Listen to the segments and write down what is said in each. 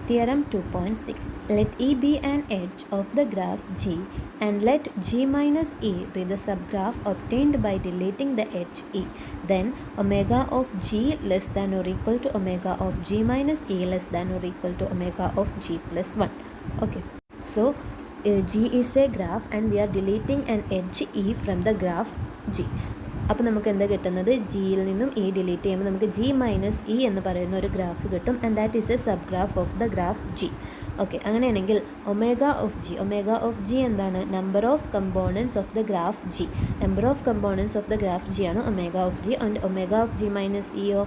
Theorem 2.6. Let E be an edge of the graph G and let G minus E be the subgraph obtained by deleting the edge E. Then omega of G less than or equal to omega of G minus E less than or equal to omega of G plus 1. Okay. So G is a graph and we are deleting an edge E from the graph G. അപ്പോൾ നമുക്ക് എന്താ കിട്ടുന്നത്, ജിയിൽ നിന്നും E delete ചെയ്യുമ്പോൾ നമുക്ക് G minus E എന്ന് പറയുന്ന ഒരു ഗ്രാഫ് കിട്ടും. And that is a sub graph of the graph G. Okay, അങ്ങനെയാണെങ്കിൽ ഒമേഗ ഓഫ് ജി എന്താണ്? Number of components of the graph G. Number of components of the graph G ആണ് omega of G. And omega of G minus ഇയോ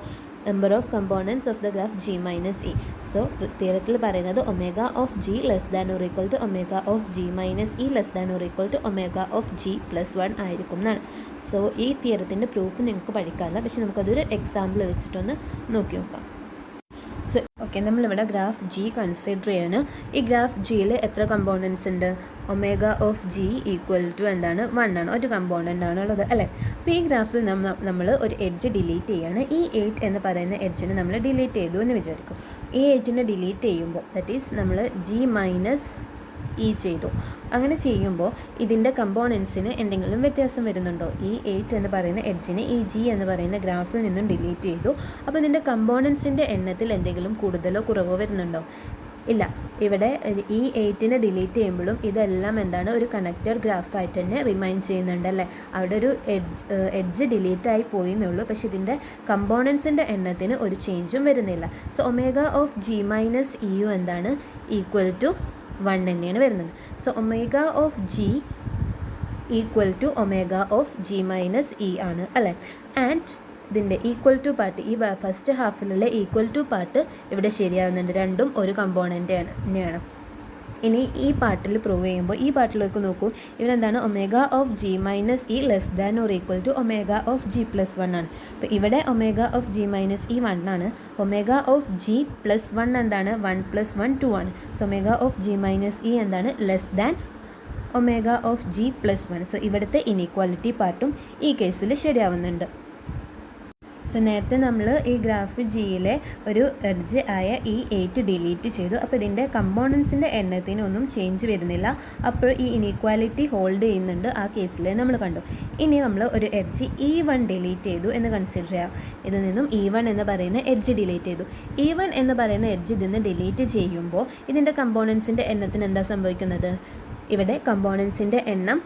number of components of the graph G minus E. So തിയറത്തിൽ പറയുന്നത് omega of G less than or equal to omega of G minus E less than or equal to omega of G plus 1 ആയിരിക്കും എന്നാണ്. So ഈ തിയറത്തിൻ്റെ proof നിങ്ങൾക്ക് പഠിക്കാമല്ല, പക്ഷെ നമുക്കതൊരു example വെച്ചിട്ടൊന്ന് നോക്കി നോക്കാം. സോ ഓക്കെ, നമ്മളിവിടെ ഗ്രാഫ് ജി കൺസിഡർ ചെയ്യാണ്. ഈ ഗ്രാഫ് ജിയിൽ എത്ര കമ്പോണൻസ് ഉണ്ട്? Omega of G equal to എന്താണ്? 1 ആണ്, ഒരു കമ്പോണൻ്റ് ആണുള്ളത് അല്ലേ. അപ്പോൾ ഈ ഗ്രാഫിൽ നമ്മൾ ഒരു എഡ്ജ് ഡിലീറ്റ് ചെയ്യാണ്. ഈ 8 എന്ന് പറയുന്ന എഡ്ജിനെ നമ്മൾ ഡിലീറ്റ് ചെയ്തു എന്ന് വിചാരിക്കും. ഈ എഡ്ജിനെ ഡിലീറ്റ് ചെയ്യുമ്പോൾ ദാറ്റ് ഈസ് നമ്മൾ ജി മൈനസ് ഇ ചെയ്തു. അങ്ങനെ ചെയ്യുമ്പോൾ ഇതിൻ്റെ കമ്പോണൻസിന് എന്തെങ്കിലും വ്യത്യാസം വരുന്നുണ്ടോ? ഈ 8 എന്ന് പറയുന്ന എഡ്ജിനെ ഈ ജി എന്ന് പറയുന്ന ഗ്രാഫിൽ നിന്നും ഡിലീറ്റ് ചെയ്തു. അപ്പോൾ ഇതിൻ്റെ കമ്പോണൻസിൻ്റെ എണ്ണത്തിൽ എന്തെങ്കിലും കൂടുതലോ കുറവോ വരുന്നുണ്ടോ? ഇല്ല. ഇവിടെ ഈ 8നെ ഡിലീറ്റ് ചെയ്യുമ്പോഴും ഇതെല്ലാം എന്താണ്? ഒരു കണക്റ്റഡ് ഗ്രാഫായിട്ട് തന്നെ റിമൈൻ ചെയ്യുന്നുണ്ടല്ലേ. അവിടെ ഒരു എഡ്ജ് ഡിലീറ്റ് ആയി പോയി എന്നുള്ളൂ, പക്ഷേ ഇതിൻ്റെ കമ്പോണൻസിൻ്റെ എണ്ണത്തിന് ഒരു ചേഞ്ചും വരുന്നില്ല. So omega of G minus E എന്താണ്? ഈക്വൽ ടു 1 തന്നെയാണ് വരുന്നത്. So omega of G equal to omega of G minus E ആണ് അല്ലേ. ആൻഡ് ഇതിൻ്റെ ഈക്വൽ ടു പാർട്ട്, ഈ ഫസ്റ്റ് ഹാഫിലുള്ള ഈക്വൽ ടു പാർട്ട് ഇവിടെ ശരിയാകുന്നുണ്ട്. രണ്ടും ഒരു കമ്പോണൻ്റ് തന്നെയാണ്. ഇനി ഈ പാർട്ടിൽ പ്രൂവ് ചെയ്യുമ്പോൾ ഈ പാർട്ടിലേക്ക് നോക്കൂ. ഇവിടെ എന്താണ്? Omega of G minus E less than or equal to omega of G plus 1 ആണ്. അപ്പോൾ ഇവിടെ omega of G minus E 1 ആണ്. ഒമേഗ ഓഫ് ജി പ്ലസ് 1 എന്താണ്? 1 + 1 2 ആണ്. So omega of G minus E എന്താണ്? Less than omega of G plus 1. So ഇവിടുത്തെ inequality പാർട്ടും ഈ കേസിൽ ശരിയാവുന്നുണ്ട്. സോ നേരത്തെ നമ്മൾ ഈ ഗ്രാഫ് ജിയിലെ ഒരു എഡ്ജ് ആയ ഈ 8 ഡിലീറ്റ് ചെയ്തു. അപ്പോൾ ഇതിൻ്റെ കമ്പോണൻസിൻ്റെ എണ്ണത്തിനൊന്നും ചേഞ്ച് വരുന്നില്ല. അപ്പോൾ ഈ ഇനീക്വാലിറ്റി ഹോൾഡ് ചെയ്യുന്നുണ്ട്. ആ കേസിൽ നമ്മൾ കണ്ടു. ഇനി നമ്മൾ ഒരു എഡ്ജ് E1 ഡിലീറ്റ് ചെയ്തു എന്ന് കൺസിഡർ ചെയ്യാം. ഇതിൽ നിന്നും E1 എന്ന് പറയുന്ന എഡ്ജ് ഡിലീറ്റ് ചെയ്തു. E1 എന്ന് പറയുന്ന എഡ്ജ് ഇതിൽ നിന്ന് ഡിലീറ്റ് ചെയ്യുമ്പോൾ ഇതിൻ്റെ കമ്പോണൻസിൻ്റെ എണ്ണത്തിന് എന്താ സംഭവിക്കുന്നത്? ഇവിടെ കമ്പോണൻസിൻ്റെ എണ്ണം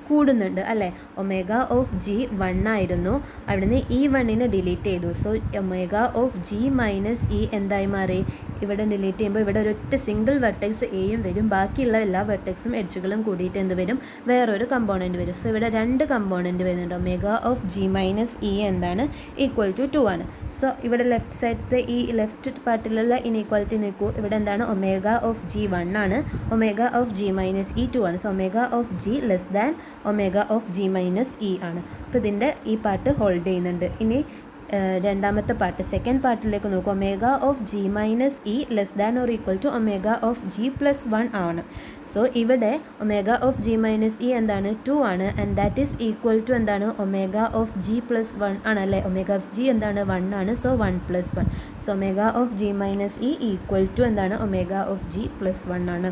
കൂടുന്നുണ്ട് അല്ലേ. ഒമേഗ ഓഫ് ജി 1 ആയിരുന്നു, അവിടുന്ന് E1നെ ഡിലീറ്റ് ചെയ്തു. So omega of G minus E എന്തായി മാറി? ഇവിടെ ഡിലീറ്റ് ചെയ്യുമ്പോൾ ഇവിടെ ഒരൊറ്റ സിംഗിൾ വെർട്ടെക്സ് എയും വരും, ബാക്കിയുള്ള എല്ലാ വെർട്ടെക്സും എഡ്ജുകളും കൂടിയിട്ട് എന്ത് വരും? വേറൊരു കമ്പോണൻറ്റ് വരും. സോ ഇവിടെ 2 കമ്പോണൻറ്റ് വരുന്നുണ്ട്. Omega of G minus E എന്താണ്? ഈക്വൽ ടു 2 ആണ്. സോ ഇവിടെ ലെഫ്റ്റ് സൈഡത്തെ ഈ ലെഫ്റ്റ് പാർട്ടിലുള്ള ഇനീക്വാലിറ്റി നോക്കൂ. ഇവിടെ എന്താണ്? ഒമേഗ ഓഫ് ജി 1 ആണ്, omega of G minus E 2 ആണ്. So omega of G less than omega of G minus E ആണ്. അപ്പോൾ ഇതിൻ്റെ ഈ പാർട്ട് ഹോൾഡ് ചെയ്യുന്നുണ്ട്. ഇനി രണ്ടാമത്തെ പാർട്ട്, സെക്കൻഡ് പാർട്ടിലേക്ക് നോക്കും. Omega of G minus E less than or equal to omega of G plus 1 ആണ്. സോ ഇവിടെ omega of G minus E എന്താണ്? 2 ആണ്. And that is equal to എന്താണ്? ഒമേഗ ഓഫ് ജി പ്ലസ് 1 ആണ് അല്ലേ. Omega of G എന്താണ്? 1 ആണ്. So 1 + 1. So omega of G minus E equal to എന്താണ്? ഒമേഗ ഓഫ് ജി പ്ലസ് 1 ആണ്.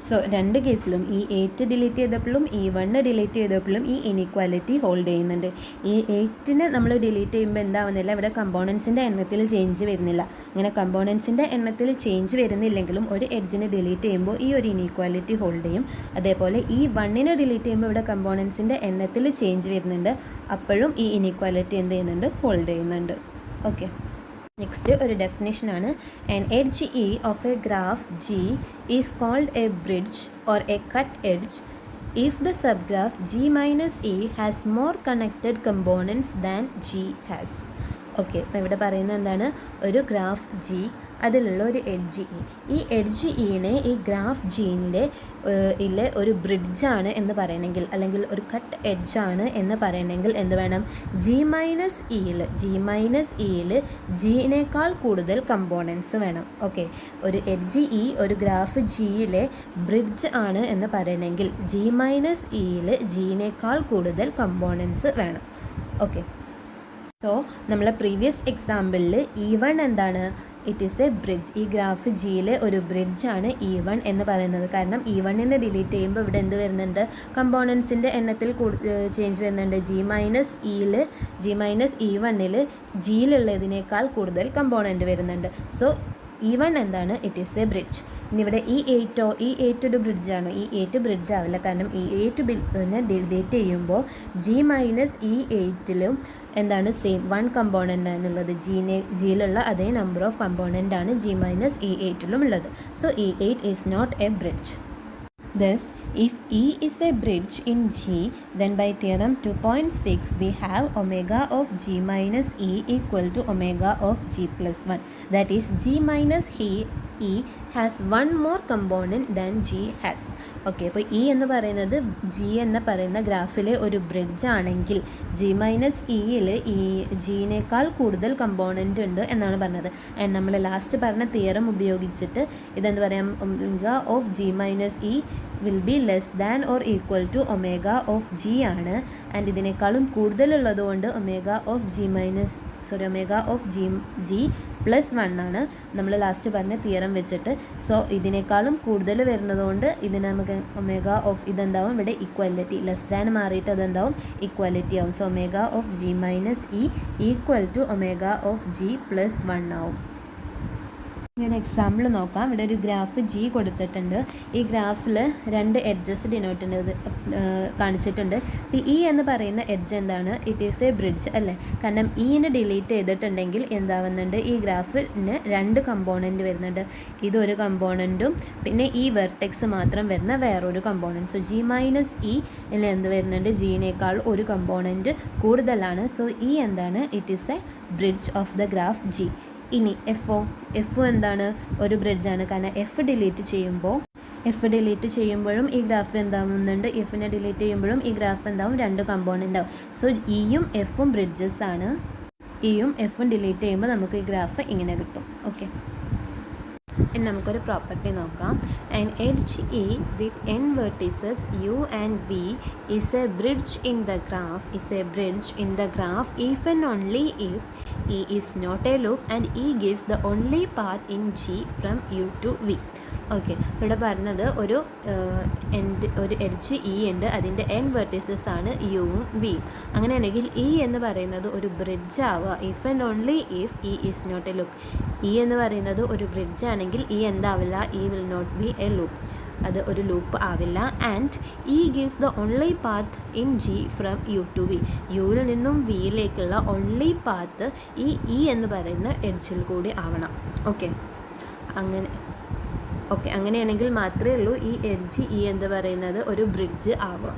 സോ രണ്ട് കേസിലും ഈ 8 ഡിലീറ്റ് ചെയ്തപ്പോഴും E1 ഡിലീറ്റ് ചെയ്തപ്പോഴും ഈ ഇനീക്വാലിറ്റി ഹോൾഡ് ചെയ്യുന്നുണ്ട്. ഈ 8നെ നമ്മൾ ഡിലീറ്റ് ചെയ്യുമ്പോൾ എന്താവുന്നില്ല? ഇവിടെ കമ്പോണൻസിൻ്റെ എണ്ണത്തിൽ ചേഞ്ച് വരുന്നില്ല. അങ്ങനെ കമ്പോണൻസിൻ്റെ എണ്ണത്തിൽ ചേഞ്ച് വരുന്നില്ലെങ്കിലും ഒരു എഡ്ജിനെ ഡിലീറ്റ് ചെയ്യുമ്പോൾ ഈ ഒരു ഇനീക്വാലിറ്റി ഹോൾഡ് ചെയ്യും. അതേപോലെ E1നെ ഡിലീറ്റ് ചെയ്യുമ്പോൾ ഇവിടെ കമ്പോണൻസിൻ്റെ എണ്ണത്തിൽ ചേഞ്ച് വരുന്നുണ്ട്. അപ്പോഴും ഈ ഇനീക്വാലിറ്റി എന്ത് ചെയ്യുന്നുണ്ട്? ഹോൾഡ് ചെയ്യുന്നുണ്ട്. ഓക്കെ, നെക്സ്റ്റ് ഒരു ഡെഫിനിഷനാണ്. An edge E of a graph G is called a bridge or a cut edge if the sub graph G minus E has more connected components than G has. Okay, അപ്പോൾ ഇവിടെ പറയുന്നത് എന്താണ്? ഒരു graph G, അതിലുള്ള ഒരു edge E. ഈ edge ഇനെ ഈ ഗ്രാഫ് ജീനിലെ ഒരു ബ്രിഡ്ജാണ് എന്ന് പറയണമെങ്കിൽ, അല്ലെങ്കിൽ ഒരു കട്ട് എഡ്ജാണ് എന്ന് പറയണമെങ്കിൽ എന്ത് വേണം? ജി മൈനസ് ഇയിൽ ജിനേക്കാൾ കൂടുതൽ കമ്പോണൻസ് വേണം. ഓക്കെ, ഒരു എഡ്ജ് ഇ ഒരു ഗ്രാഫ് ജിയിലെ ബ്രിഡ്ജ് ആണ് എന്ന് പറയണമെങ്കിൽ ജി മൈനസ് ഇയിൽ ജിനേക്കാൾ കൂടുതൽ കമ്പോണൻസ് വേണം. ഓക്കെ, സോ നമ്മളെ പ്രീവിയസ് എക്സാമ്പിളിൽ E1 എന്താണ്? It is a bridge. ഈ ഗ്രാഫ് ജിയിലെ ഒരു ബ്രിഡ്ജാണ് E1 എന്ന് പറയുന്നത്. കാരണം E1നെ ഡിലീറ്റ് ചെയ്യുമ്പോൾ ഇവിടെ എന്ത് വരുന്നുണ്ട്, കമ്പോണൻസിൻ്റെ എണ്ണത്തിൽ ചേഞ്ച് വരുന്നുണ്ട്. G-E1ൽ ജിയിലുള്ളതിനേക്കാൾ കൂടുതൽ കമ്പോണൻറ്റ് വരുന്നുണ്ട്. സോ E1 എന്താണ്, ഇറ്റ് ഈസ് എ ബ്രിഡ്ജ്. ഇനി ഇവിടെ E8 ഒരു ബ്രിഡ്ജാണ്. E8 ബ്രിഡ്ജ് ആവില്ല, കാരണം E8 ഡിലീറ്റ് ചെയ്യുമ്പോൾ G-E8ലും എന്താണ് സെയിം 1 കമ്പോണൻ്റ് ആണുള്ളത്. ജിയിലുള്ള അതേ നമ്പർ ഓഫ് കമ്പോണൻ്റ് ആണ് G-E8ലും ഉള്ളത്. So E8 is not a bridge. Thus, if E is a bridge in G, then by theorem 2.6 we have omega of G minus E equal to omega of G plus 1. That is, G minus E has one more component than G has. Okay, അപ്പോൾ E എന്ന് പറയുന്നത് G എന്ന് പറയുന്ന ഗ്രാഫിലെ ഒരു bridge ആണെങ്കിൽ G minus ഇയിൽ ഈ ജിനേക്കാൾ കൂടുതൽ കമ്പോണൻ്റ് ഉണ്ട് എന്നാണ് പറഞ്ഞത്. ആൻഡ് നമ്മൾ ലാസ്റ്റ് പറഞ്ഞ തിയറം ഉപയോഗിച്ചിട്ട് ഇതെന്ത് പറയാം, omega of G minus E will be less than or equal to omega of G ആണ്. ആൻഡ് ഇതിനേക്കാളും കൂടുതലുള്ളത് കൊണ്ട് ഒമേഗ ഓഫ് G പ്ലസ് 1 ആണ് നമ്മൾ ലാസ്റ്റ് പറഞ്ഞ തിയറം വെച്ചിട്ട്. സോ ഇതിനേക്കാളും കൂടുതൽ വരുന്നതുകൊണ്ട് ഇതിന് നമുക്ക് ഒമേഗ ഓഫ് ഇതെന്താവും, ഇവിടെ ഇക്വാലിറ്റി ലെസ് ദാൻ മാറിയിട്ട് അതെന്താവും, ഇക്വാലിറ്റി ആവും. So omega of G minus E equal to omega of G plus 1 ആവും. ഞാൻ എക്സാമ്പിൾ നോക്കാം. ഇവിടെ ഒരു ഗ്രാഫ് G കൊടുത്തിട്ടുണ്ട്. ഈ ഗ്രാഫിൽ 2 എഡ്ജസ് കാണിച്ചിട്ടുണ്ട്. E എന്ന് പറയുന്ന എഡ്ജ് എന്താണ്, ഇറ്റ് ഈസ് എ ബ്രിഡ്ജ് അല്ലേ. കാരണം ഇനെ ഡിലീറ്റ് ചെയ്തിട്ടുണ്ടെങ്കിൽ എന്താവുന്നുണ്ട്, ഈ ഗ്രാഫിന് 2 കമ്പോണൻറ്റ് വരുന്നുണ്ട്. ഇതൊരു കമ്പോണൻറ്റും പിന്നെ ഈ വെർട്ടെക്സ് മാത്രം വരുന്ന വേറൊരു component. So G minus E എന്ത് വരുന്നുണ്ട്, ജിനേക്കാൾ ഒരു കമ്പോണൻറ്റ് കൂടുതലാണ്. സോ എന്താണ്, it is a bridge of the graph G. ഇനി എഫ് എന്താണ്, ഒരു ബ്രിഡ്ജാണ്. കാരണം എഫ് ഡിലീറ്റ് ചെയ്യുമ്പോഴും ഈ ഗ്രാഫ് എന്താവുന്നുണ്ട്, എഫിനെ ഡിലീറ്റ് ചെയ്യുമ്പോഴും ഈ ഗ്രാഫ് എന്താവും, 2 കമ്പോണൻ്റ് ആവും. സോ ഇയും എഫും ബ്രിഡ്ജസ് ആണ്. ഇയും എഫും ഡിലീറ്റ് ചെയ്യുമ്പോൾ നമുക്ക് ഈ ഗ്രാഫ് ഇങ്ങനെ കിട്ടും. ഓക്കെ, ഇനി നമുക്കൊരു പ്രോപ്പർട്ടി നോക്കാം. An edge E with n vertices U and V is a bridge in the graph if and only if E is not a loop and E gives the only path in G from U to V. Okay, ഇവിടെ പറഞ്ഞത് ഒരു edge E ഉണ്ട്, അതിൻ്റെ n vertices ആണ് യുവും വിയും. അങ്ങനെയാണെങ്കിൽ E എന്ന് പറയുന്നത് ഒരു ബ്രിഡ്ജ് ആവുക if and only if E is not a loop. E എന്ന് പറയുന്നത് ഒരു ബ്രിഡ്ജ് ആണെങ്കിൽ E എന്താവില്ല, E will not be a loop, അത് ഒരു ലൂപ്പ് ആവില്ല. And E gives the only path in G from U to V. യുവിൽ നിന്നും വിയിലേക്കുള്ള ഓൺലി പാത്ത് ഈ E എന്ന് പറയുന്ന എഡ്ജിൽ കൂടി ആവണം. അങ്ങനെയാണെങ്കിൽ മാത്രമേ ഉള്ളൂ ഈ എഡ്ജ് E എന്ന് പറയുന്നത് ഒരു ബ്രിഡ്ജ് ആവുക.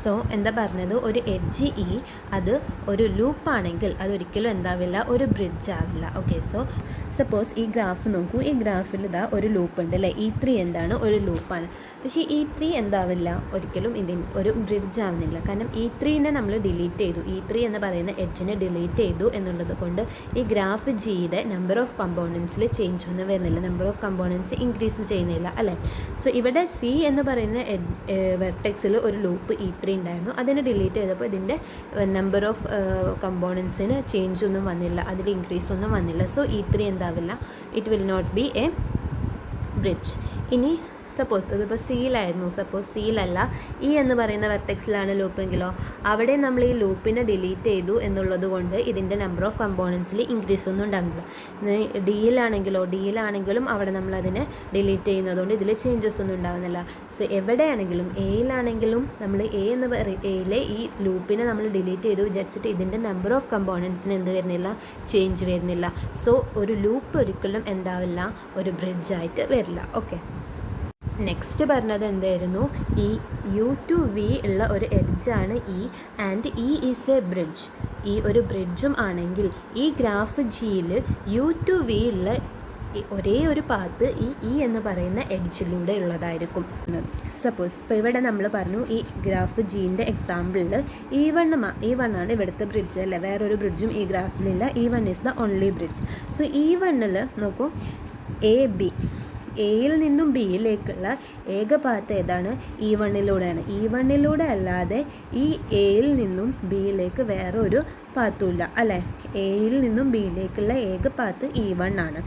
സോ എന്താ പറഞ്ഞത്, ഒരു എഡ്ജ് E അത് ഒരു ലൂപ്പാണെങ്കിൽ അതൊരിക്കലും എന്താവില്ല, ഒരു ബ്രിഡ്ജ് ആവില്ല. ഓക്കെ, സോ സപ്പോസ് ഈ ഗ്രാഫ് നോക്കൂ. ഈ ഗ്രാഫിൽ ഇതാ ഒരു ലൂപ്പ് ഉണ്ട് അല്ലേ. E3 എന്താണ്, ഒരു ലൂപ്പാണ്. പക്ഷേ E3 എന്താവില്ല, ഒരിക്കലും ഇതിന് ഒരു ബ്രിഡ്ജ് ആവുന്നില്ല. കാരണം E3നെ നമ്മൾ ഡിലീറ്റ് ചെയ്തു. E3 എന്ന് പറയുന്ന എഡ്ജിനെ ഡിലീറ്റ് ചെയ്തു എന്നുള്ളത് കൊണ്ട് ഈ ഗ്രാഫ് Gയുടെ നമ്പർ ഓഫ് കമ്പോണൻസിൽ ചേഞ്ച് ഒന്നും വരുന്നില്ല, നമ്പർ ഓഫ് കമ്പോണൻസ് ഇൻക്രീസ് ചെയ്യുന്നില്ല അല്ലേ. സോ ഇവിടെ C എന്ന് പറയുന്ന വെർട്ടെക്സിൽ ഒരു ലൂപ്പ് E3 ഉണ്ടായിരുന്നു, അതിനെ ഡിലീറ്റ് ചെയ്തപ്പോൾ ഇതിൻ്റെ നമ്പർ ഓഫ് കമ്പോണൻസിന് ചേഞ്ച് ഒന്നും വന്നില്ല, അതിൽ ഇൻക്രീസ് ഒന്നും വന്നില്ല. സോ E3 എന്താവില്ല, it will not be a bridge. ഇനി സപ്പോസ് ഇതിപ്പോൾ സിയിലായിരുന്നു, സപ്പോസ് സിയിലല്ല E എന്ന് പറയുന്ന വെർട്ടെക്സിലാണ് ലൂപ്പെങ്കിലോ അവിടെ നമ്മൾ ഈ ലൂപ്പിനെ ഡിലീറ്റ് ചെയ്തു എന്നുള്ളത് കൊണ്ട് ഇതിൻ്റെ നമ്പർ ഓഫ് കമ്പോണൻസിൽ ഇൻക്രീസ് ഒന്നും ഉണ്ടാവില്ല. ഡിയിലാണെങ്കിലും അവിടെ നമ്മൾ അതിനെ ഡിലീറ്റ് ചെയ്യുന്നതുകൊണ്ട് ഇതിൽ ചേഞ്ചസ് ഒന്നും ഉണ്ടാവുന്നില്ല. സോ എവിടെയാണെങ്കിലും എയിലാണെങ്കിലും നമ്മൾ എയിലെ ഈ ലൂപ്പിനെ നമ്മൾ ഡിലീറ്റ് ചെയ്തു വിചാരിച്ചിട്ട് ഇതിൻ്റെ നമ്പർ ഓഫ് കമ്പോണൻസിന് എന്ത് വരുന്നില്ല, ചേഞ്ച് വരുന്നില്ല. സോ ഒരു ലൂപ്പ് ഒരിക്കലും എന്താവില്ല, ഒരു ബ്രിഡ്ജായിട്ട് വരില്ല. ഓക്കെ, നെക്സ്റ്റ് പറഞ്ഞത് എന്തായിരുന്നു, ഈ U ടു V ഉള്ള ഒരു എഡ്ജാണ് E and E is a bridge. ഈ ഒരു ബ്രിഡ്ജും ആണെങ്കിൽ ഈ ഗ്രാഫ് Gയിൽ U ടു V ഉള്ള ഒരേ ഒരു പാത്ത് ഈ E എന്ന് പറയുന്ന എഡ്ജിലൂടെ ഉള്ളതായിരിക്കും. സപ്പോസ് ഇപ്പോൾ ഇവിടെ നമ്മൾ പറഞ്ഞു ഈ ഗ്രാഫ് Gൻ്റെ എക്സാമ്പിളിൽ E1 ആണ് ഇവിടുത്തെ ബ്രിഡ്ജ് അല്ലേ, വേറൊരു ബ്രിഡ്ജും ഈ ഗ്രാഫിലില്ല. E1 is the only bridge. So E1ൽ നോക്കൂ, എയിൽ നിന്നും ബിയിലേക്കുള്ള ഏക പാത്ത് ഏതാണ്? E1-ലൂടെയാണ്. E1-ലൂടെ അല്ലാതെ ഈ എയിൽ നിന്നും ബിയിലേക്ക് വേറെ ഒരു പാത്തുമില്ല അല്ലേ? എയിൽ നിന്നും ബിയിലേക്കുള്ള ഏക പാത്ത് E1 ആണ്.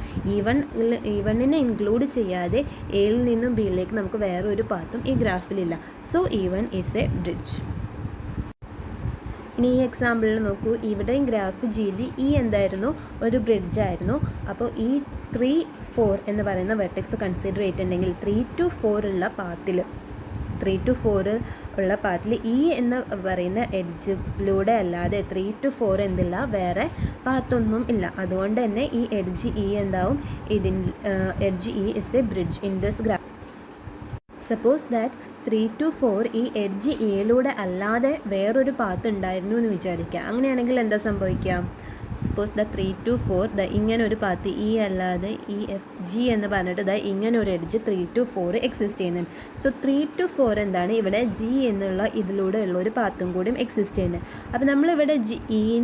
E1നെ ഇൻക്ലൂഡ് ചെയ്യാതെ എയിൽ നിന്നും ബിയിലേക്ക് നമുക്ക് വേറെ ഒരു പാത്തും ഈ ഗ്രാഫിലില്ല. So E1 is a bridge. ഇനി ഈ എക്സാമ്പിളിൽ നോക്കൂ, ഇവിടെയും ഗ്രാഫ് ജിയിൽ എന്തായിരുന്നു? ഒരു ബ്രിഡ്ജ് ആയിരുന്നു. അപ്പോൾ ഈ 3, 4 എന്ന് പറയുന്ന വെർട്ടെക്സ് കൺസിഡർ ചെയ്തിട്ടുണ്ടെങ്കിൽ 3 to 4 ഉള്ള പാത്തിൽ ഈ എന്ന് പറയുന്ന എഡ്ജിലൂടെ അല്ലാതെ 3 to 4 എന്തില്ല, വേറെ പാത്തൊന്നും ഇല്ല. അതുകൊണ്ട് തന്നെ ഈ എഡ്ജ് എന്താവും? Edge is A bridge in this graph. Suppose that 3 to 4 ഈ എഡ്ജ് എയിലൂടെ അല്ലാതെ വേറൊരു പാത്ത് ഉണ്ടായിരുന്നു എന്ന് വിചാരിക്കുക. അങ്ങനെയാണെങ്കിൽ എന്താ സംഭവിക്കുക? സപ്പോസ് 3 to 4 ഇങ്ങനെ ഒരു പാത്ത് അല്ലാതെ EFG എന്ന് പറഞ്ഞിട്ട് ഇങ്ങനെ ഒരു എഡ്ജ് 3 to 4 എക്സിസ്റ്റ് ചെയ്യുന്നുണ്ട്. സോ 3 to 4 എന്താണ്? ഇവിടെ G എന്നുള്ള ഇതിലൂടെ ഉള്ള ഒരു പാത്തും കൂടിയും എക്സിസ്റ്റ് ചെയ്യുന്നത്. അപ്പോൾ നമ്മളിവിടെ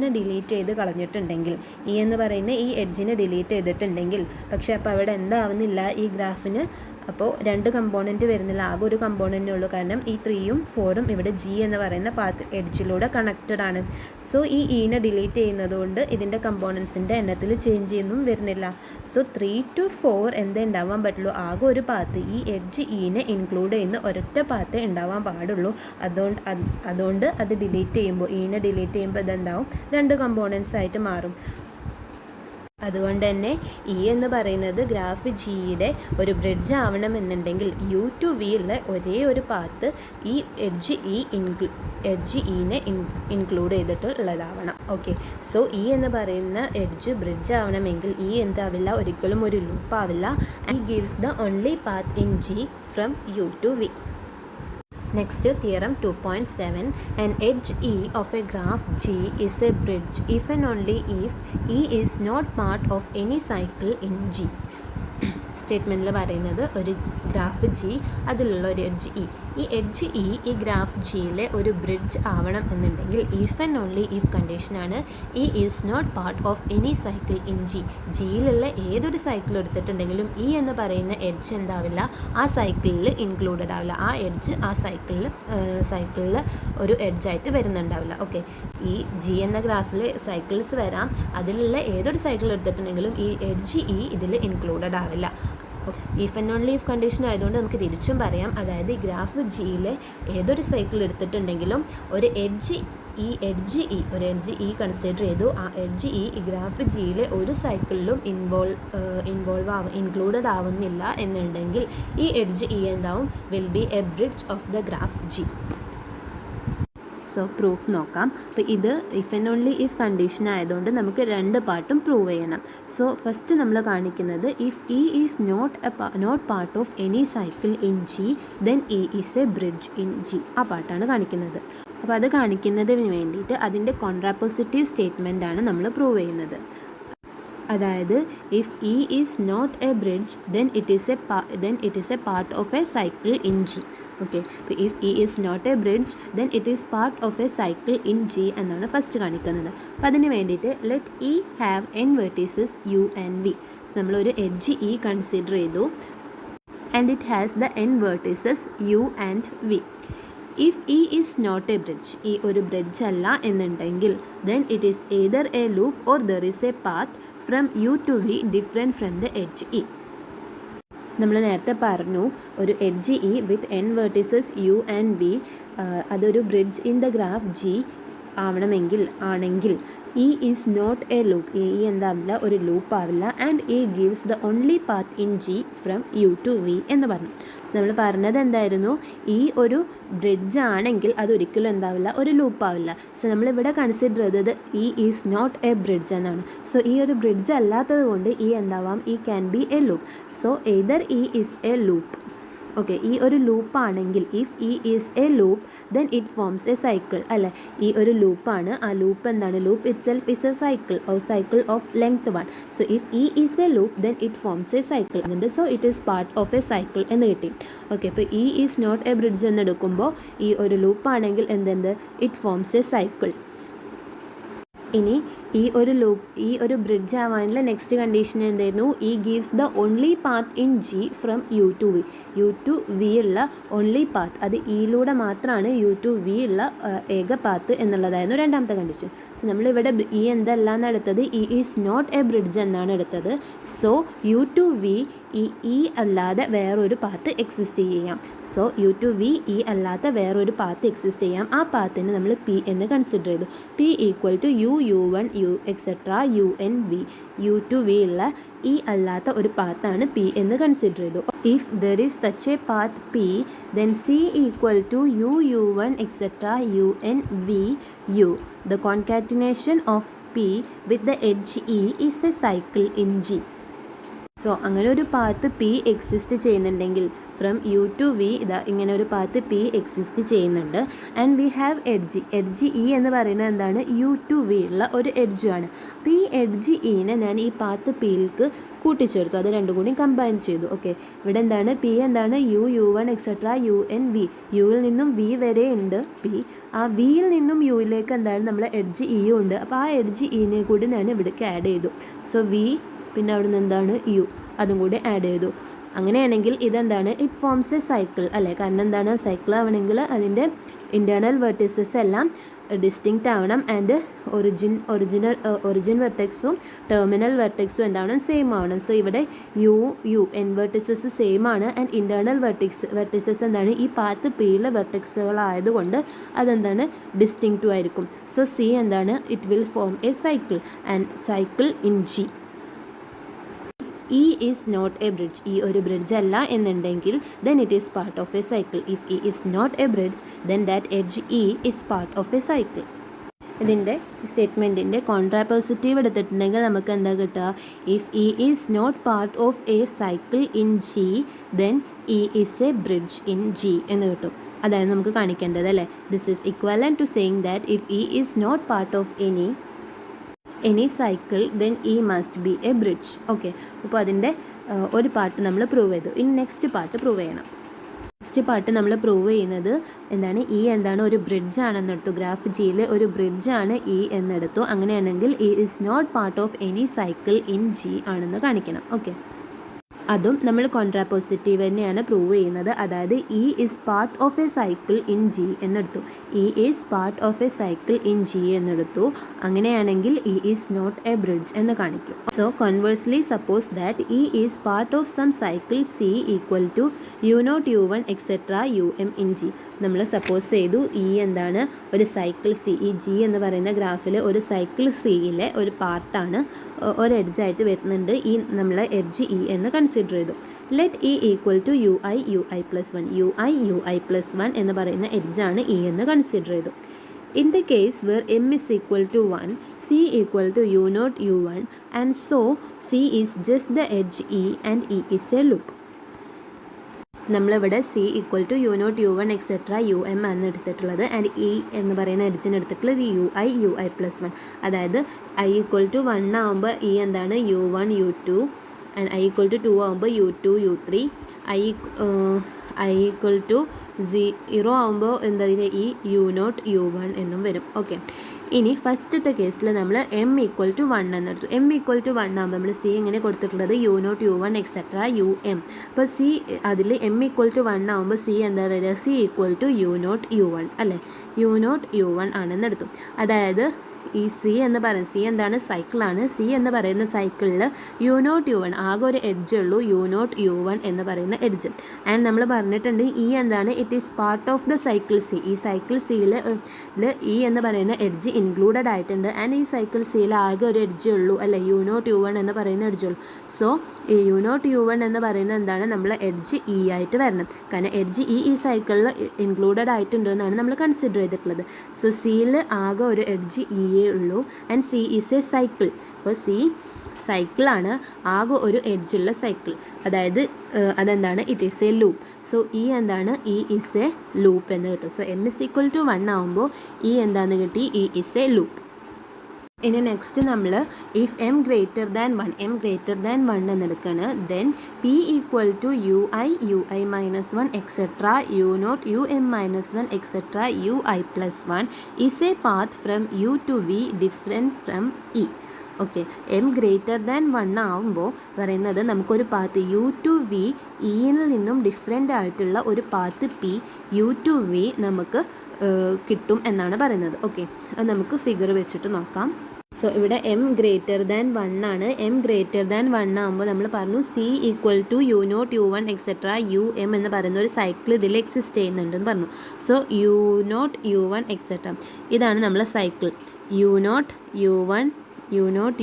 നെ ഡിലീറ്റ് ചെയ്ത് കളഞ്ഞിട്ടുണ്ടെങ്കിൽ, എന്ന് പറയുന്ന ഈ എഡ്ജിനെ ഡിലീറ്റ് ചെയ്തിട്ടുണ്ടെങ്കിൽ, പക്ഷേ അപ്പോൾ അവിടെ എന്താവുന്നില്ല ഈ ഗ്രാഫിന്? അപ്പോൾ 2 കമ്പോണൻറ്റ് വരുന്നില്ല, ആകെ ഒരു കമ്പോണൻറ്റേ ഉള്ളൂ. കാരണം ഈ 3ഉം 4ഉം ഇവിടെ G എന്ന് പറയുന്ന പാത്ത് എഡ്ജിലൂടെ കണക്റ്റഡ് ആണ്. സോ ഈ നെ ഡിലീറ്റ് ചെയ്യുന്നതുകൊണ്ട് ഇതിൻ്റെ കമ്പോണൻസിൻ്റെ എണ്ണത്തിൽ ചേഞ്ച് ചെയ്യുന്നും വരുന്നില്ല. സോ 3 to 4 എന്തേ ഉണ്ടാവാൻ പറ്റുള്ളൂ? ആകെ ഒരു പാത്ത്, ഈ എഡ്ജ് നെ ഇൻക്ലൂഡ് ചെയ്യുന്ന ഒരൊറ്റ പാത്ത് ഉണ്ടാവാൻ പാടുള്ളൂ. അതുകൊണ്ട് അത് ഡിലീറ്റ് ചെയ്യുമ്പോൾ, നെ ഡിലീറ്റ് ചെയ്യുമ്പോൾ ഇതെന്താവും? 2 കമ്പോണൻസ് ആയിട്ട് മാറും. അതുകൊണ്ട് തന്നെ എന്ന് പറയുന്നത് ഗ്രാഫ് ജിയുടെ ഒരു ബ്രിഡ്ജ് ആവണമെന്നുണ്ടെങ്കിൽ U to V ഉള്ള ഒരേ ഒരു പാത്ത് ഈ എഡ്ജ് നെ ഇൻക്ലൂഡ് ചെയ്തിട്ടുള്ളതാവണം. ഓക്കെ, സോ എന്ന് പറയുന്ന എഡ്ജ് ബ്രിഡ്ജ് ആവണമെങ്കിൽ എന്താവില്ല? ഒരിക്കലും ഒരു ലൂപ്പ് ആവില്ല. And gives the only path in G from U to V. Next, theorem 2.7. An edge E of a graph G is a bridge if and only if E is not part of any cycle in G. സ്റ്റേറ്റ്മെൻറ്റിൽ പറയുന്നത് ഒരു graph G, അതിലുള്ള ഒരു edge ഈ edge ഈ graph ജിയിലെ ഒരു bridge ആവണം എന്നുണ്ടെങ്കിൽ if and only if കണ്ടീഷനാണ് is not part of any cycle in ജിയിലുള്ള ഏതൊരു സൈക്കിൾ എടുത്തിട്ടുണ്ടെങ്കിലും എന്ന് പറയുന്ന എഡ്ജ് എന്താവില്ല? ആ സൈക്കിളിൽ ഇൻക്ലൂഡഡ് ആവില്ല. ആ എഡ്ജ് ആ സൈക്കിളിൽ ഒരു എഡ്ജായിട്ട് വരുന്നുണ്ടാവില്ല. ഓക്കെ, ഈ G എന്ന ഗ്രാഫിൽ സൈക്കിൾസ് വരാം, അതിലുള്ള ഏതൊരു സൈക്കിൾ എടുത്തിട്ടുണ്ടെങ്കിലും ഈ എഡ്ജ് ഇതിൽ ഇൻക്ലൂഡഡ് ആവില്ല. If and only if condition ആയതുകൊണ്ട് നമുക്ക് തിരിച്ചും പറയാം. അതായത് ഈ ഗ്രാഫ് ജിയിലെ ഏതൊരു സൈക്കിൾ എടുത്തിട്ടുണ്ടെങ്കിലും ഒരു എഡ്ജ് കൺസിഡർ ചെയ്തു, ആ എഡ്ജ് ഈ ഗ്രാഫ് ജിയിലെ ഒരു സൈക്കിളിലും ഇൻക്ലൂഡഡ് ആവുന്നില്ല എന്നുണ്ടെങ്കിൽ ഈ എഡ്ജ് എന്താവും? Will be a bridge of the graph G. So proof നോക്കാം. അപ്പോൾ ഇത് if and only if condition ആയതുകൊണ്ട് നമുക്ക് 2 പാർട്ടും പ്രൂവ് ചെയ്യണം. സോ ഫസ്റ്റ് നമ്മൾ കാണിക്കുന്നത് if is not part of any cycle in G then is a bridge in G. ആ പാർട്ടാണ് കാണിക്കുന്നത്. അപ്പോൾ അത് കാണിക്കുന്നതിന് വേണ്ടിയിട്ട് അതിൻ്റെ കോൺട്രാപ്പോസിറ്റീവ് സ്റ്റേറ്റ്മെൻ്റ് ആണ് നമ്മൾ പ്രൂവ് ചെയ്യുന്നത്. അതായത് if is not a bridge then it is a part of a cycle in G. Okay, അപ്പോൾ if is not a bridge then it is part of a cycle in G എന്നാണ് first കാണിക്കുന്നത്. അപ്പോൾ അതിന് വേണ്ടിയിട്ട് let have n vertices U and V. നമ്മളൊരു edge consider ചെയ്തു and it has the n vertices U and V. If is not a bridge, ഒരു bridge അല്ല എന്നുണ്ടെങ്കിൽ then it is either A loop or there is A path from U to V different from the edge നമ്മൾ നേരത്തെ പറഞ്ഞു ഒരു edge with n vertices U and V അതൊരു bridge in the graph G ആണെങ്കിൽ is not a loop, എന്താവില്ല? ഒരു loop ആവില്ല. And gives the only path in G from U to V എന്ന് പറഞ്ഞു. നമ്മൾ പറഞ്ഞത് എന്തായിരുന്നു? ഒരു ബ്രിഡ്ജ് ആണെങ്കിൽ അതൊരിക്കലും എന്താവില്ല? ഒരു ലൂപ്പ് ആവില്ല. സോ നമ്മളിവിടെ കൺസിഡർ ചെയ്തത് ഈസ് നോട്ട് എ ബ്രിഡ്ജ് എന്നാണ്. സോ ഒരു ബ്രിഡ്ജ് അല്ലാത്തത് കൊണ്ട് എന്താവാം? Can be a loop. So either is a loop. Okay, ഒരു ലൂപ്പാണെങ്കിൽ if is a loop then it forms a cycle അല്ലേ? ഒരു ലൂപ്പാണ്. ആ ലൂപ്പ് എന്താണ്? Loop itself is a cycle of length 1. So if is a loop then it forms a cycle എന്നുണ്ട്. So it is part of a cycle എന്ന് കിട്ടി. Okay, അപ്പോൾ is not a bridge എന്നെടുക്കുമ്പോൾ ഒരു ലൂപ്പാണെങ്കിൽ it forms a cycle. ഇനി ഈ ഒരു ബ്രിഡ്ജ് ആവാനുള്ള നെക്സ്റ്റ് കണ്ടീഷൻ എന്തായിരുന്നു? E gives the only path in G from U to V. U to V ഉള്ള ഓൺലി പാത്ത്, അത് ഇയിലൂടെ മാത്രമാണ് യു ടു വി ഉള്ള ഏക പാത്ത് എന്നുള്ളതായിരുന്നു രണ്ടാമത്തെ കണ്ടീഷൻ. സോ നമ്മളിവിടെ ഇ എന്തല്ലാന്ന് എടുത്തത്? E is not a bridge എന്നാണ് എടുത്തത്. So U to V E അല്ലാതെ വേറൊരു പാത്ത് എക്സിസ്റ്റ് ചെയ്യാം. So U to V E അല്ലാത്ത വേറൊരു പാത്ത് എക്സിസ്റ്റ് ചെയ്യാം. ആ പാത്തിനെ നമ്മൾ പി എന്ന് കൺസിഡർ ചെയ്തു. P equal to u1 u etcetera un v. U to V ഉള്ള ഇ അല്ലാത്ത ഒരു പാത്താണ് പി എന്ന് കൺസിഡർ ചെയ്തു. If there is such a path P, then C equal to u1 etcetera un v u. The concatenation of P with the edge E is a cycle in G. So അങ്ങനെ ഒരു path P exist ചെയ്യുന്നുണ്ടെങ്കിൽ from U to V ഇതാ ഇങ്ങനെ ഒരു path P exist ചെയ്യുന്നുണ്ട്. And we have edge e എന്ന് പറയുന്നത് എന്താണ്? യു ടു വി ഉള്ള ഒരു എഡ്ജുമാണ്. അപ്പോൾ ഈ എഡ്ജ് ഇനെ ഞാൻ ഈ പാത്ത് പിയിലേക്ക് കൂട്ടിച്ചേർത്തു, അത് രണ്ടും കൂടി കമ്പൈൻ ചെയ്തു. ഓക്കെ, ഇവിടെ എന്താണ്? പി എന്താണ്? u1 etcetera un v. യുവിൽ നിന്നും വി വരെ ഉണ്ട് പി. ആ വിയിൽ നിന്നും യുയിലേക്ക് എന്താണ്? നമ്മൾ എഡ്ജ് ഇയും ഉണ്ട്. അപ്പോൾ ആ എഡ്ജ് ഇനെ കൂടി ഞാൻ ഇവിടേക്ക് ആഡ് ചെയ്തു. സോ വി, പിന്നെ അവിടെ നിന്ന് എന്താണ്? യു, അതും കൂടി ആഡ് ചെയ്തു. അങ്ങനെയാണെങ്കിൽ ഇതെന്താണ്? ഇറ്റ് ഫോംസ് എ സൈക്കിൾ അല്ലേ? കാരണം എന്താണ്? സൈക്കിൾ ആവണമെങ്കിൽ അതിൻ്റെ ഇൻറ്റേർണൽ വെർട്ടിസസ് എല്ലാം ഡിസ്റ്റിങ്ക്റ്റ് ആവണം. ആൻഡ് ഒറിജിൻ വെർട്ടെക്സും ടെർമിനൽ വെർട്ടെക്സും എന്താണ്? സെയിം ആവണം. സോ ഇവിടെ യു എൻ വെർട്ടിസസ് സെയിം ആണ്. ആൻഡ് ഇൻറ്റേർണൽ വെർട്ടിസസ് എന്താണ്? ഈ പാത്ത് പിയിലെ വെർട്ടെക്സുകളായതുകൊണ്ട് അതെന്താണ്? ഡിസ്റ്റിങ്ക്റ്റും ആയിരിക്കും. സോ സി എന്താണ്? It will form a cycle and cycle in G. E is not a bridge. ഈ ഒരു ബ്രിഡ്ജ് അല്ല എന്നുണ്ടെങ്കിൽ then it is part of a cycle. If E is not a bridge then that edge E is part of a cycle. ഇതിൻ്റെ സ്റ്റേറ്റ്മെൻറ്റിൻ്റെ contrapositive എടുത്തിട്ടുണ്ടെങ്കിൽ നമുക്ക് എന്താ കിട്ടുക? If E is not part of a cycle in G then E is a bridge in G എന്ന് കിട്ടും. അതാണ് നമുക്ക് കാണിക്കേണ്ടത് അല്ലേ? This is equivalent to saying that if E is not part of any cycle then E must be a bridge. Okay, അപ്പോൾ അതിൻ്റെ ഒരു part നമ്മൾ പ്രൂവ് ചെയ്തു. ഇനി നെക്സ്റ്റ് പാർട്ട് പ്രൂവ് ചെയ്യണം. നെക്സ്റ്റ് പാർട്ട് നമ്മൾ പ്രൂവ് ചെയ്യുന്നത് എന്താണ്? ഇ എന്താണ്? ഒരു ബ്രിഡ്ജ് ആണെന്നെടുത്തു. ഗ്രാഫ് ജിയിൽ ഒരു ബ്രിഡ്ജാണ് ഇ എന്നെടുത്തു. അങ്ങനെയാണെങ്കിൽ E is not part of any cycle in G ആണെന്ന് കാണിക്കണം. ഓക്കെ, അതും നമ്മൾ കോൺട്രാപോസിറ്റീവ് തന്നെയാണ് പ്രൂവ് ചെയ്യുന്നത്. അതായത് e is part of a cycle in G എന്നെടുത്തു. E is part of a cycle in G എന്നെടുത്തു. അങ്ങനെയാണെങ്കിൽ E is not a bridge എന്ന് കാണിക്കും. So conversely suppose that e is part of some cycle C equal to u0 u1 etcetera um in G. നമ്മൾ suppose ചെയ്തു e എന്താണ്? ഒരു cycle C. ഈ G എന്ന് പറയുന്ന ഗ്രാഫിൽ ഒരു സൈക്കിൾ സിയിലെ ഒരു പാർട്ടാണ്, ഒരു എഡ്ജായിട്ട് വരുന്നുണ്ട്. ഈ നമ്മൾ എഡ്ജ് ഇ എന്ന് കൺസിഡർ ചെയ്തു. Let e equal to ui plus 1 എന്ന് പറയുന്ന എഡ്ജാണ് ഇ എന്ന് കൺസിഡർ ചെയ്തു. In the case where m is equal to 1, C equal to u0 u1 and so C is just the edge e and e is a loop. നമ്മളിവിടെ C equal to u0 u1 etcetera um ആണ് എടുത്തിട്ടുള്ളത്. And E എന്ന് പറയുന്ന എഡ്ജിന് എടുത്തിട്ടുള്ളത് ui plus 1. അതായത് i equal to 1 ആകുമ്പോൾ E എന്താണ്? u1 u2 and i equal to 2 ആകുമ്പോൾ u2 u3. i equal to 0 ആകുമ്പോൾ എന്താ വരിക? ഈ u0 u1 എന്നും വരും. ഓക്കെ, ഇനി ഫസ്റ്റത്തെ കേസിൽ നമ്മൾ എം ഈക്വൽ ടു 1 എന്നെടുത്തു. എം ഈക്വൽ ടു 1 ആകുമ്പോൾ നമ്മൾ സി എങ്ങനെ കൊടുത്തിട്ടുള്ളത്? u0 u1 etcetera um. അപ്പോൾ സി അതിൽ എം ഈക്വൽ ടു 1 ആകുമ്പോൾ സി എന്താ വരിക? C equal to u0 u1 അല്ലേ? u0 u1 ആണെന്നെടുത്തു. അതായത് ഈ സി എന്ന് പറയുന്നത്, സി എന്താണ്? സൈക്കിളാണ്. സി എന്ന് പറയുന്ന സൈക്കിളിൽ u0 u1 ആകെ ഒരു എഡ്ജ് ഉള്ളൂ, u0 u1 എന്ന് പറയുന്ന എഡ്ജ്. ആൻഡ് നമ്മൾ പറഞ്ഞിട്ടുണ്ട് ഇ എന്താണ്? It is part of the cycle C. ഈ സൈക്കിൾ സിയിൽ ഇ എന്ന് പറയുന്ന എഡ്ജ് ഇൻക്ലൂഡഡ് ആയിട്ടുണ്ട്. ആൻഡ് ഈ സൈക്കിൾ സിയിൽ ആകെ ഒരു എഡ്ജ് ഉള്ളൂ അല്ലേ? u0 u1 എന്ന് പറയുന്ന എഡ്ജ് ഉള്ളൂ. സോ ഈ u0 u1 എന്ന് പറയുന്നത് എന്താണ്? നമ്മൾ എഡ്ജ് ഇ ആയിട്ട് വരണം. കാരണം എഡ്ജ് ഈ സൈക്കിളിൽ ഇൻക്ലൂഡഡ് ആയിട്ടുണ്ട് എന്നാണ് നമ്മൾ കൺസിഡർ ചെയ്തിട്ടുള്ളത്. സോ സിയിൽ ആകെ ഒരു എഡ്ജ് ഇ ഉള്ളൂ. And C is a cycle. അപ്പോൾ സി സൈക്കിളാണ്, ആകെ ഒരു എഡ്ജുള്ള സൈക്കിൾ. അതായത് അതെന്താണ്? It is a loop. So E എന്താണ്? ഇ ഈസ് എ ലൂപ്പ് എന്ന് കിട്ടും. So M is equal to 1 ആകുമ്പോൾ ഇ എന്താണെന്ന് കിട്ടി? E is a loop. ഇനി നെക്സ്റ്റ് നമ്മൾ ഇഫ് എം ഗ്രേറ്റർ ദാൻ 1 എന്നെടുക്കുകയാണ്. Then P equal to ui minus 1 etcetera u0 um-1 etcetera ui plus 1 is A path from u to v different from e. Okay, M greater than 1 ആവുമ്പോൾ പറയുന്നത് നമുക്കൊരു path u to v ഇയിൽ നിന്നും different ആയിട്ടുള്ള ഒരു path p u to v നമുക്ക് കിട്ടും എന്നാണ് പറയുന്നത്. ഓക്കെ, അത് നമുക്ക് ഫിഗർ വെച്ചിട്ട് നോക്കാം. സോ ഇവിടെ എം ഗ്രേറ്റർ ദാൻ 1 ആണ്. എം ഗ്രേറ്റർ ദാൻ 1 ആകുമ്പോൾ നമ്മൾ പറഞ്ഞു C equal to u0 u1 etcetera um എന്ന് പറയുന്ന ഒരു സൈക്കിൾ ഇതിൽ എക്സിസ്റ്റ് ചെയ്യുന്നുണ്ടെന്ന് പറഞ്ഞു. സോ u0 u1 എക്സെട്ര ഇതാണ് നമ്മളെ cycle. u0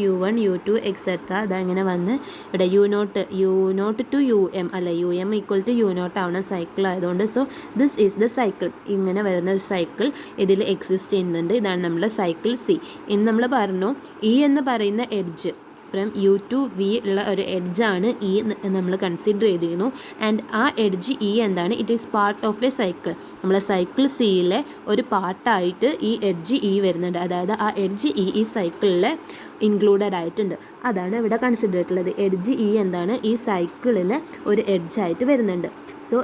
u1 u2 etcetera അതങ്ങനെ വന്ന് ഇവിടെ u0 ടു um അല്ല um ഈക്വൽ ടു u0 ആവണ സൈക്കിൾ ആയതുകൊണ്ട് so this is the cycle. ഇങ്ങനെ വരുന്ന ഒരു സൈക്കിൾ ഇതിൽ എക്സിസ്റ്റ് ചെയ്യുന്നുണ്ട്. ഇതാണ് നമ്മുടെ സൈക്കിൾ സി. ഇന്ന് നമ്മൾ പറഞ്ഞു ഇ എന്ന് പറയുന്ന edge from u to v ഉള്ള ഒരു എഡ്ജാണ് ഇ നമ്മൾ കൺസിഡർ ചെയ്തിരുന്നു. ആൻഡ് ആ എഡ്ജ് ഇ എന്താണ്? It is part of a cycle. നമ്മളെ സൈക്കിൾ സിയിലെ ഒരു പാർട്ടായിട്ട് ഈ എഡ്ജ് ഇ വരുന്നുണ്ട്. അതായത് ആ എഡ്ജ് ഇ ഈ സൈക്കിളിൽ ഇൻക്ലൂഡഡ് ആയിട്ടുണ്ട്. അതാണ് ഇവിടെ കൺസിഡർ ചെയ്തിട്ടുള്ളത്. എഡ്ജ് ഇ എന്താണ്? ഈ സൈക്കിളിൽ ഒരു എഡ്ജായിട്ട് വരുന്നുണ്ട്. സോ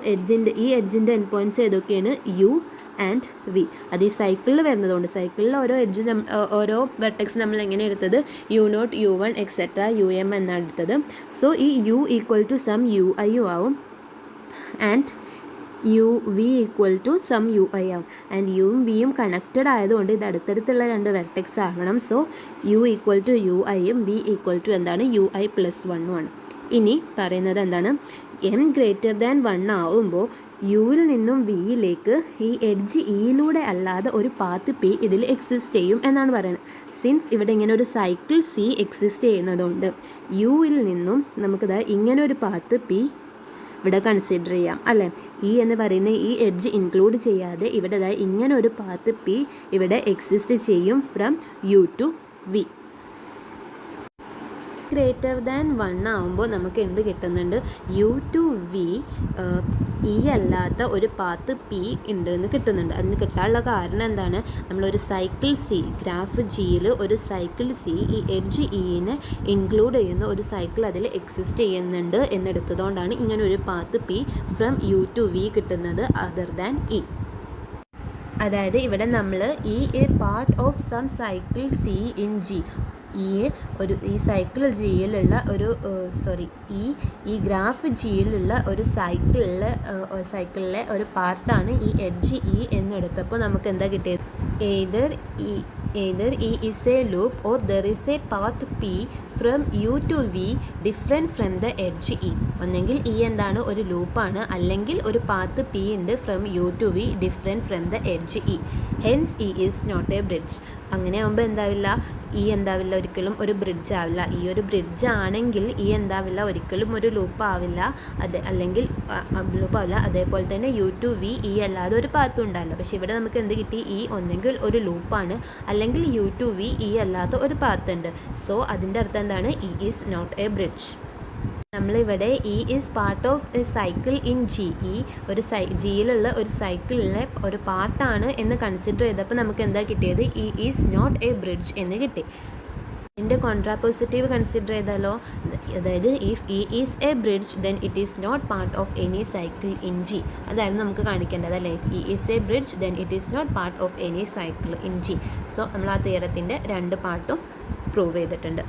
ഈ എഡ്ജിൻ്റെ എൻഡ് പോയിൻറ്റ്സ് ഏതൊക്കെയാണ്? You and we. അത് ഈ സൈക്കിളിൽ വരുന്നതുകൊണ്ട് സൈക്കിളിൽ ഓരോ എഡ്ജും ഓരോ വെർട്ടെക്സ് നമ്മൾ എങ്ങനെ എടുത്തത്? u0 u1 എക്സെട്ര um എന്നാണ് എടുത്തത്. സോ ഈ u equal to some ui ആവും and v equal to some ui ആവും. ആൻഡ് യും വിയും കണക്റ്റഡ് ആയതുകൊണ്ട് ഇത് അടുത്തടുത്തുള്ള രണ്ട് വെർട്ടെക്സ് ആകണം. സോ u ഈക്വൽ ടു uiയും v ഈക്വൽ ടു എന്താണ്? ui പ്ലസ് 1 ആണ്. ഇനി പറയുന്നത് എന്താണ്? എം ഗ്രേറ്റർ ദാൻ 1 ആവുമ്പോൾ യുവിൽ നിന്നും വിയിലേക്ക് ഈ എഡ്ജ് ഇയിലൂടെ അല്ലാതെ ഒരു പാത്ത് പി ഇതിൽ എക്സിസ്റ്റ് ചെയ്യും എന്നാണ് പറയുന്നത്. സിൻസ് ഇവിടെ ഇങ്ങനെ ഒരു സൈക്കിൾ സി എക്സിസ്റ്റ് ചെയ്യുന്നതുകൊണ്ട് യുവിൽ നിന്നും നമുക്കിത് ഇങ്ങനെ ഒരു പാത്ത് പി ഇവിടെ കൺസിഡർ ചെയ്യാം അല്ലേ. ഇ എന്ന് പറയുന്ന ഈ എഡ്ജ് ഇൻക്ലൂഡ് ചെയ്യാതെ ഇവിടെ ഇങ്ങനെ ഒരു പാത്ത് പി ഇവിടെ എക്സിസ്റ്റ് ചെയ്യും from U to V. Greater than 1 ആകുമ്പോൾ നമുക്ക് എന്ത് കിട്ടുന്നുണ്ട്? u to v ഇ അല്ലാത്ത ഒരു പാത്ത് പി ഉണ്ട് എന്ന് കിട്ടുന്നുണ്ട്. അതിന് കിട്ടാനുള്ള കാരണം എന്താണ്? നമ്മളൊരു സൈക്കിൾ സി ഗ്രാഫ് ജിയിൽ ഒരു സൈക്കിൾ സി ഈ എഡ്ജ് ഇനെ ഇൻക്ലൂഡ് ചെയ്യുന്ന ഒരു സൈക്കിൾ അതിൽ എക്സിസ്റ്റ് ചെയ്യുന്നുണ്ട് എന്നെടുത്തതുകൊണ്ടാണ് ഇങ്ങനെ ഒരു പാത്ത് പി ഫ്രം u to v കിട്ടുന്നത് അതർ ദാൻ ഇ. അതായത് ഇവിടെ നമ്മൾ ഈ part of some cycle C in G ഈ സൈക്കിൾ ജിയിലുള്ള ഈ ഗ്രാഫ് ജിയിലുള്ള ഒരു സൈക്കിളിലെ ഒരു പാർട്ടാണ് ഈ എഡ്ജ് ഇ എന്നെടുത്തപ്പോൾ നമുക്ക് എന്താ കിട്ടിയത്? either E is a loop or there is a path P from U to V different from the edge E. ഒന്നെങ്കിൽ E എന്താണ്? ഒരു ലൂപ്പാണ്, അല്ലെങ്കിൽ ഒരു പാത്ത് P ഉണ്ട് from U to V different from the edge E. Hence E is not a bridge. അങ്ങനെ ആകുമ്പോൾ എന്താവില്ല? E എന്താവില്ല? ഒരിക്കലും ഒരു ബ്രിഡ്ജ് ആവില്ല. ഈ ഒരു ബ്രിഡ്ജ് ആണെങ്കിൽ E എന്താവില്ല? ഒരിക്കലും ഒരു ലൂപ്പ് ആവില്ല. അല്ലെങ്കിൽ ലൂപ്പ് ആവില്ല. അതേപോലെ തന്നെ U to V E അല്ലാതെ ഒരു പാത്തും ഉണ്ടാവില്ല. പക്ഷേ ഇവിടെ നമുക്ക് എന്ത് കിട്ടി? E ഒന്നെങ്കിൽ ഒരു ലൂപ്പാണ്, അല്ലെങ്കിൽ U to V E അല്ലാത്ത ഒരു പാത്ത് ഉണ്ട്. സോ അതിൻ്റെ അർത്ഥം എന്താണ്? E is not a bridge. നമ്മളിവിടെ E is part of a cycle in G. ഒരു ജിയിലുള്ള ഒരു സൈക്കിളിലെ ഒരു പാർട്ടാണ് എന്ന് കൺസിഡർ ചെയ്തപ്പോൾ നമുക്ക് എന്താ കിട്ടിയത്? E is not a bridge എന്ന് കിട്ടി. ഇതിൻ്റെ കോൺട്രാപോസിറ്റീവ് കൺസിഡർ ചെയ്താലോ? അതായത് if E is a bridge then it is not part of any cycle in G. അതായിരുന്നു നമുക്ക് കാണിക്കേണ്ടത് അല്ലേ? if E is a bridge then it is not part of any cycle in G. So നമ്മൾ ആ തിയറത്തിൻ്റെ രണ്ട് പാർട്ടും prove ചെയ്തിട്ടുണ്ട്.